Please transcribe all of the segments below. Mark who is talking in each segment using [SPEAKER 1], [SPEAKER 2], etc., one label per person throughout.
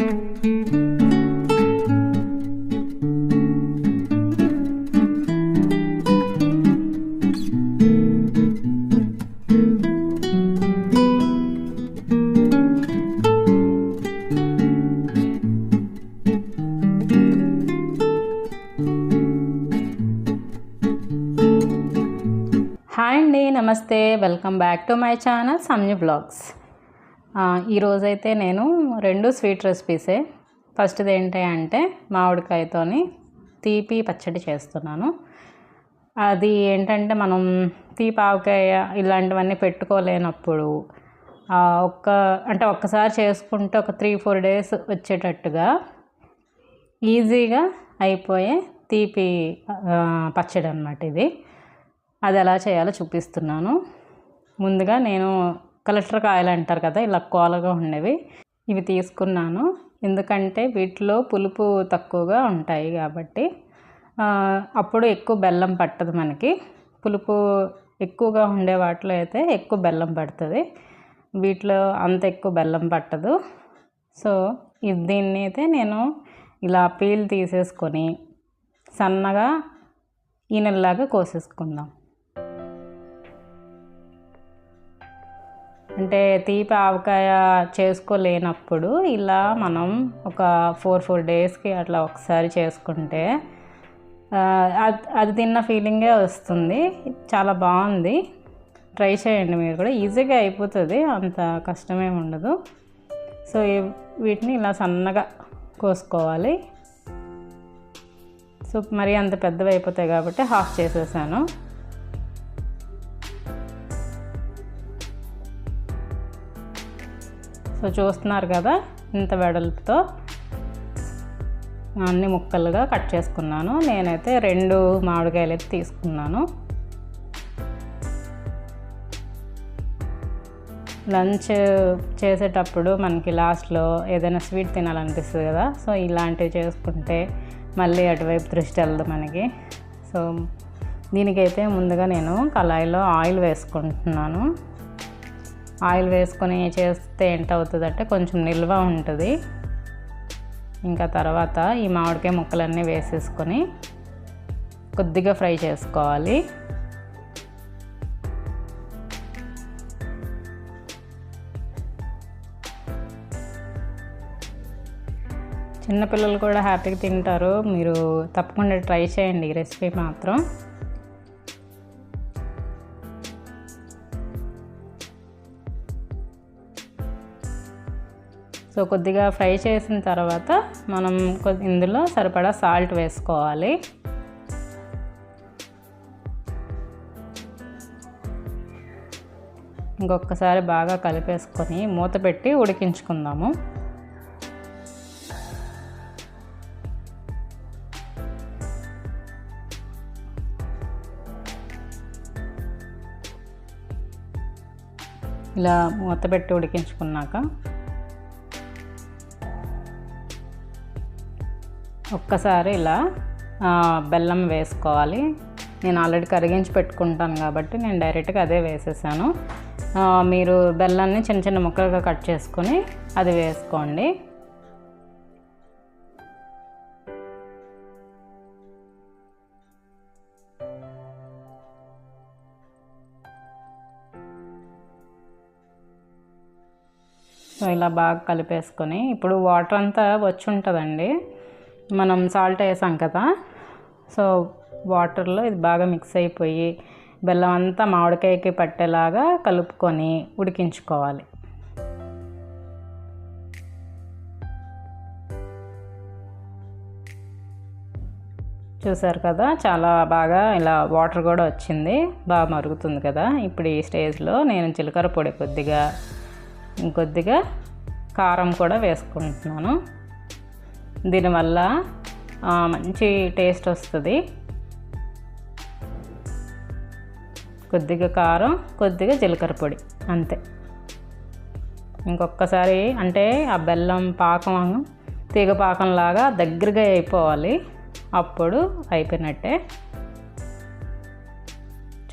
[SPEAKER 1] Hi అండి, నమస్తే. Welcome back to my channel Sanju vlogs. ఈరోజైతే నేను 2 స్వీట్ రెసిపీసే. ఫస్ట్ది ఏంటి అంటే మామిడికాయతోని తీపి పచ్చడి చేస్తున్నాను. అది ఏంటంటే మనం తీపి ఆవకాయ ఇలాంటివన్నీ పెట్టుకోలేనప్పుడు ఒక్కసారి చేసుకుంటే ఒక 3-4 డేస్ వచ్చేటట్టుగా ఈజీగా అయిపోయే తీపి పచ్చడి అన్నమాట ఇది. అది ఎలా చేయాలో చూపిస్తున్నాను. ముందుగా నేను కలెక్టర్ కాయలు అంటారు కదా, ఇలా కోలగా ఉండేవి ఇవి తీసుకున్నాను. ఎందుకంటే వీటిలో పులుపు తక్కువగా ఉంటాయి కాబట్టి అప్పుడు ఎక్కువ బెల్లం పట్టదు. మనకి పులుపు ఎక్కువగా ఉండే వాటిలో అయితే ఎక్కువ బెల్లం పడుతుంది, వీటిలో అంత ఎక్కువ బెల్లం పట్టదు. సో దీన్ని అయితే నేను ఇలా పీల్ తీసేసుకొని సన్నగా ఈనెల్లాగా కోసేసుకుందాం. అంటే తీపి ఆవకాయ చేసుకోలేనప్పుడు ఇలా మనం ఒక 4 డేస్కి అట్లా ఒకసారి చేసుకుంటే అది తిన్న ఫీలింగే వస్తుంది. చాలా బాగుంది, ట్రై చేయండి మీరు కూడా. ఈజీగా అయిపోతుంది, అంత కష్టమేమి ఉండదు. సో వీటిని ఇలా సన్నగా కోసుకోవాలి. సో మరీ అంత పెద్దవి అయిపోతాయి కాబట్టి హాఫ్ చేసేసాను. సో చూస్తున్నారు కదా, ఇంత వెడల్పుతో అన్ని ముక్కలుగా కట్ చేసుకున్నాను. నేనైతే 2 మామిడికాయలు అయితే తీసుకున్నాను. లంచ్ చేసేటప్పుడు మనకి లాస్ట్లో ఏదైనా స్వీట్ తినాలనిపిస్తుంది కదా, సో ఇలాంటివి చేసుకుంటే మళ్ళీ అటువైపు దృష్టి వెళ్ళదు మనకి. సో దీనికైతే ముందుగా నేను కళాయిలో ఆయిల్ వేసుకుంటున్నాను. ఆయిల్ వేసుకొని చేస్తే ఏంటవుతుందంటే కొంచెం నిల్వ ఉంటుంది. ఇంకా తర్వాత ఈ మామిడికాయ ముక్కలన్నీ వేసేసుకొని కొద్దిగా ఫ్రై చేసుకోవాలి. చిన్నపిల్లలు కూడా హ్యాపీగా తింటారు. మీరు తప్పకుండా ట్రై చేయండి ఈ రెసిపీ మాత్రం. సో కొద్దిగా ఫ్రై చేసిన తర్వాత మనం ఇందులో సరిపడా సాల్ట్ వేసుకోవాలి. ఇంకొకసారి బాగా కలిపేసుకొని మూత పెట్టి ఉడికించుకుందాము. ఇలా మూత పెట్టి ఉడికించుకున్నాక ఒక్కసారి ఇలా బెల్లం వేసుకోవాలి. నేను ఆల్రెడీ కరిగించి పెట్టుకుంటాను కాబట్టి నేను డైరెక్ట్గా అదే వేసేసాను. మీరు బెల్లాన్ని చిన్న చిన్న ముక్కలుగా కట్ చేసుకొని అది వేసుకోండి. సో ఇలా బాగా కలిపేసుకొని ఇప్పుడు వాటర్ అంతా వచ్చి ఉంటుందండి, మనం సాల్ట్ వేసాం కదా. సో వాటర్లో ఇది బాగా మిక్స్ అయిపోయి బెల్లం అంతా మామిడికాయకి పట్టేలాగా కలుపుకొని ఉడికించుకోవాలి. చూసారు కదా, చాలా బాగా ఇలా వాటర్ కూడా వచ్చింది, బాగా మరుగుతుంది కదా. ఇప్పుడు ఈ స్టేజ్లో నేను జీలకర్ర పొడి ఇంకొద్దిగా కారం కూడా వేసుకుంటున్నాను. దీనివల్ల మంచి టేస్ట్ వస్తుంది. కొద్దిగా కారం, కొద్దిగా జీలకర్ర పొడి, అంతే. ఇంకొకసారి అంటే ఆ బెల్లం పాకం తీగ పాకంలాగా దగ్గరగా అయిపోవాలి, అప్పుడు అయిపోయినట్టే.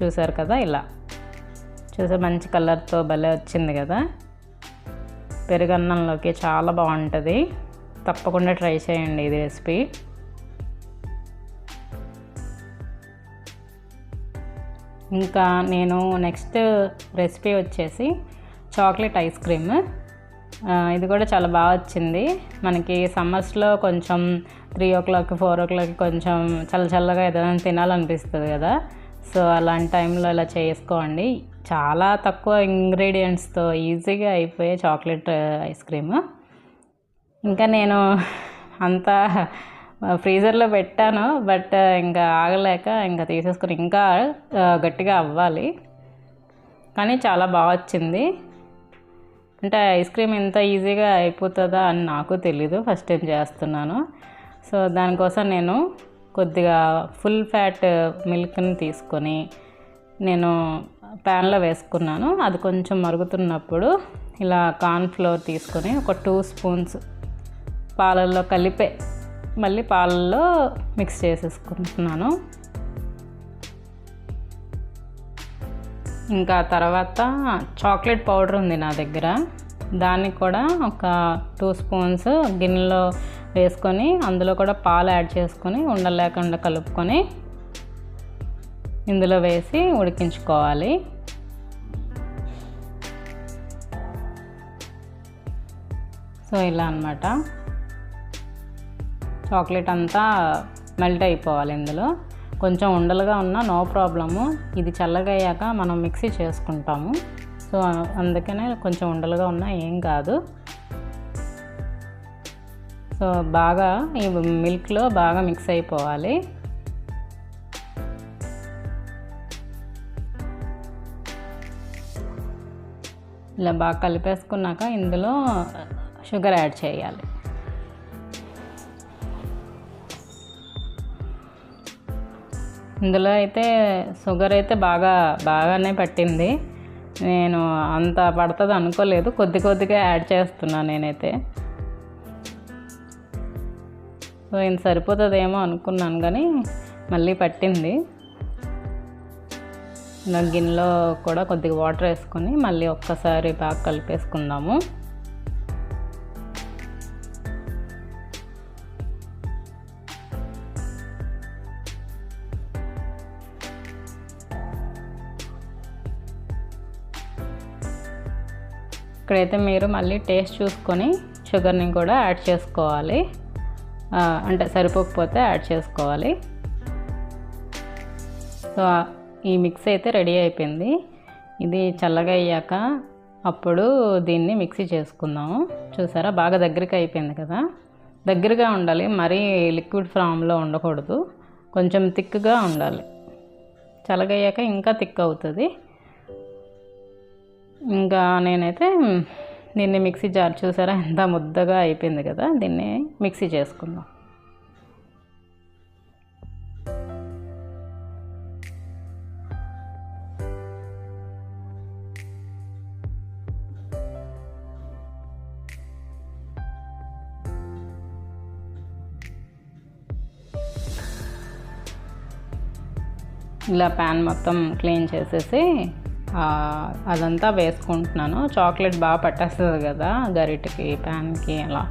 [SPEAKER 1] చూసారు కదా, ఇలా మంచి కలర్తో భలే వచ్చింది కదా. పెరుగన్నంలోకి చాలా బాగుంటుంది. తప్పకుండా ట్రై చేయండి ఇది రెసిపీ. ఇంకా నేను నెక్స్ట్ రెసిపీ వచ్చేసి చాక్లెట్ ఐస్ క్రీమ్. ఇది కూడా చాలా బాగా వచ్చింది. మనకి సమ్మర్స్లో కొంచెం 3 o'clock 4 o'clock కొంచెం చల్లగా ఏదైనా తినాలనిపిస్తుంది కదా. సో అలాంటి టైంలో ఇలా చేసుకోండి. చాలా తక్కువ ఇంగ్రీడియంట్స్తో ఈజీగా అయిపోయే చాక్లెట్ ఐస్ క్రీమ్. ఇంకా నేను అంతా ఫ్రీజర్లో పెట్టాను, బట్ ఇంకా ఆగలేక ఇంకా తీసేసుకుని ఇంకా గట్టిగా అవ్వాలి. కానీ చాలా బాగా వచ్చింది. అంటే ఐస్ క్రీమ్ ఎంత ఈజీగా అయిపోతుందా అని నాకు తెలీదు, ఫస్ట్ టైం చేస్తున్నాను. సో దానికోసం నేను కొద్దిగా ఫుల్ ఫ్యాట్ మిల్క్ని తీసుకొని నేను ప్యాన్లో వేసుకున్నాను. అది కొంచెం మరుగుతున్నప్పుడు ఇలా కార్న్ ఫ్లోర్ తీసుకొని ఒక 2 spoons పాలల్లో కలిపే మళ్ళీ పాలల్లో మిక్స్ చేసేసుకుంటున్నాను. ఇంకా తర్వాత చాక్లెట్ పౌడర్ ఉంది నా దగ్గర, దాన్ని కూడా ఒక 2 spoons గిన్నెలో వేసుకొని అందులో కూడా పాలు యాడ్ చేసుకొని ఉండలేకుండా కలుపుకొని ఇందులో వేసి ఉడికించుకోవాలి. సో ఇలా అన్నమాట. చాక్లెట్ అంతా మెల్ట్ అయిపోవాలి ఇందులో. కొంచెం ఉండలుగా ఉన్నా నో ప్రాబ్లము, ఇది చల్లగా అయ్యాక మనం మిక్సీ చేసుకుంటాము. సో అందుకనే కొంచెం ఉండలుగా ఉన్నా ఏం కాదు. సో బాగా ఈ మిల్క్లో బాగా మిక్స్ అయిపోవాలి. ఇలా బాగా కలిపేసుకున్నాక ఇందులో షుగర్ యాడ్ చేయాలి. ఇందులో అయితే షుగర్ అయితే బాగానే పట్టింది. నేను అంత పడుతుంది అనుకోలేదు, కొద్దిగా యాడ్ చేస్తున్నాను నేనైతే. సో ఇంత సరిపోతుందేమో అనుకున్నాను కానీ మళ్ళీ పట్టింది. ఇలా గిన్నెలో కూడా కొద్దిగా వాటర్ వేసుకొని మళ్ళీ ఒక్కసారి బాగా కలిపేసుకుందాము. ఇక్కడైతే మీరు మళ్ళీ టేస్ట్ చూసుకొని షుగర్ని కూడా యాడ్ చేసుకోవాలి. అంటే సరిపోకపోతే యాడ్ చేసుకోవాలి. సో ఈ మిక్స్ అయితే రెడీ అయిపోయింది. ఇది చల్లగా అయ్యాక అప్పుడు దీన్ని మిక్సీ చేసుకుందాము. చూసారా బాగా దగ్గరికి అయిపోయింది కదా. దగ్గరగా ఉండాలి, మరీ లిక్విడ్ ఫామ్లో ఉండకూడదు, కొంచెం థిక్గా ఉండాలి. చల్లగా అయ్యాక ఇంకా థిక్ అవుతుంది. ఇంకా నేనైతే దీన్ని మిక్సీ జార్ చూసారా ఎంత ముద్దగా అయిపోయింది కదా, దీన్ని మిక్సీ చేసుకుందాం. ఇలా ప్యాన్ మొత్తం క్లీన్ చేసేసి అదంతా వేసుకుంటున్నాను. చాక్లెట్ బాగా పట్టేస్తుంది కదా గరిటెకి ప్యాన్కి, అలా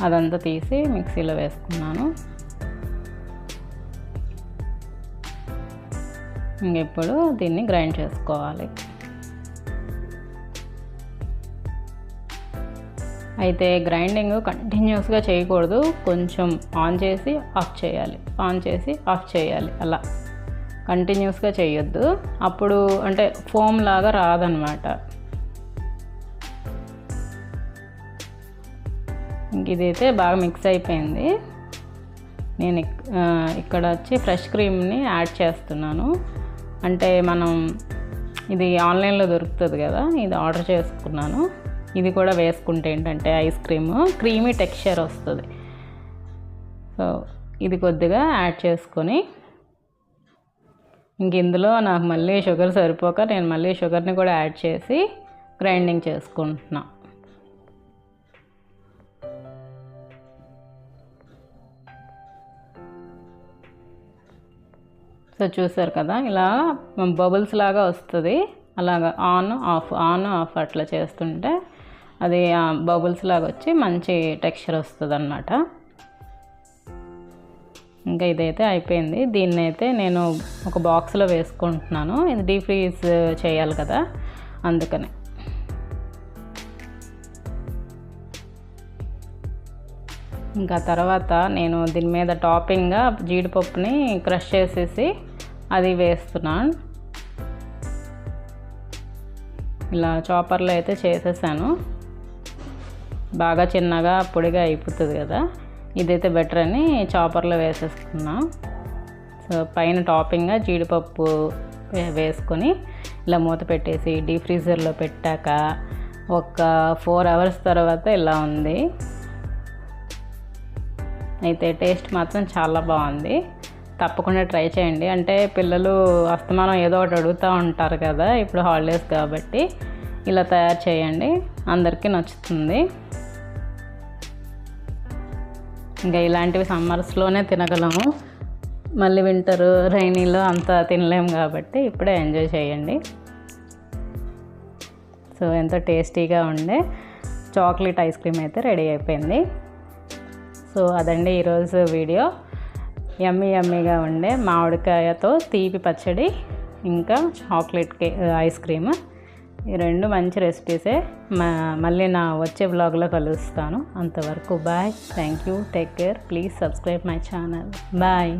[SPEAKER 1] అదంతా తీసి మిక్సీలో వేసుకున్నాను. ఇప్పుడు దీన్ని గ్రైండ్ చేసుకోవాలి. అయితే గ్రైండింగ్ కంటిన్యూస్గా చేయకూడదు, కొంచెం ఆన్ చేసి ఆఫ్ చేయాలి, ఆన్ చేసి ఆఫ్ చేయాలి. అలా కంటిన్యూస్గా చేయొద్దు, అప్పుడు అంటే ఫోమ్ లాగా రాదనమాట. ఇదైతే బాగా మిక్స్ అయిపోయింది. నేను ఇక్కడ వచ్చి ఫ్రెష్ క్రీమ్ని యాడ్ చేస్తున్నాను. అంటే మనం ఇది ఆన్లైన్లో దొరుకుతుంది కదా, ఇది ఆర్డర్ చేసుకున్నాను. ఇది కూడా వేసుకుంటే ఏంటంటే ఐస్ క్రీమ్ క్రీమీ టెక్స్చర్ వస్తుంది. సో ఇది కొద్దిగా యాడ్ చేసుకొని ఇంక ఇందులో నాకు మళ్ళీ షుగర్ సరిపోక నేను మళ్ళీ షుగర్ని కూడా యాడ్ చేసి గ్రైండింగ్ చేసుకుంటున్నా. సో చూసారు కదా ఇలా బబుల్స్ లాగా వస్తుంది. అలాగా ఆన్ ఆఫ్ అట్లా చేస్తుంటే అది బబుల్స్ లాగా వచ్చి మంచి టెక్స్చర్ వస్తుంది అన్నమాట. ఇంకా ఇదైతే అయిపోయింది. దీన్ని అయితే నేను ఒక బాక్స్లో వేసుకుంటున్నాను. ఇది డీప్ ఫ్రీజ్ చేయాలి కదా, అందుకని. ఇంకా తర్వాత నేను దీని మీద టాపింగ్గా జీడిపప్పుని క్రష్ చేసేసి అది వేస్తున్నాను. ఇలా చాపర్లో అయితే చేసేసాను. బాగా చిన్నగా పొడిగా అయిపోతుంది కదా, ఇదైతే బెటర్ అని చాపర్లో వేసేసుకున్నా. సో పైన టాపింగ్గా జీడిపప్పు వేసుకొని ఇలా మూత పెట్టేసి డీప్ ఫ్రీజర్లో పెట్టాక ఒక 4 అవర్స్ తర్వాత ఇలా ఉంది. అయితే టేస్ట్ మాత్రం చాలా బాగుంది. తప్పకుండా ట్రై చేయండి. అంటే పిల్లలు అస్తమానం ఏదో ఒకటి అడుగుతూ ఉంటారు కదా, ఇప్పుడు హాలిడేస్ కాబట్టి ఇలా తయారు చేయండి, అందరికీ నచ్చుతుంది. ఇంకా ఇలాంటివి సమ్మర్స్లోనే తినగలము, మళ్ళీ వింటర్ రైనీలో అంత తినలేము కాబట్టి ఇప్పుడే ఎంజాయ్ చేయండి. సో ఎంతో టేస్టీగా ఉండే చాక్లెట్ ఐస్ క్రీమ్ అయితే రెడీ అయిపోయింది. సో అదండి ఈరోజు వీడియో. యమ్మీగా ఉండే మామిడికాయతో తీపి పచ్చడి ఇంకా చాక్లెట్ ఐస్ క్రీమ్, ఈ 2 మంచి రెసిపీసే. మళ్ళీ నా వచ్చే వ్లాగ్లో కలుస్తాను. అంతవరకు bye. Thank you. Take care. Please subscribe my channel. Bye.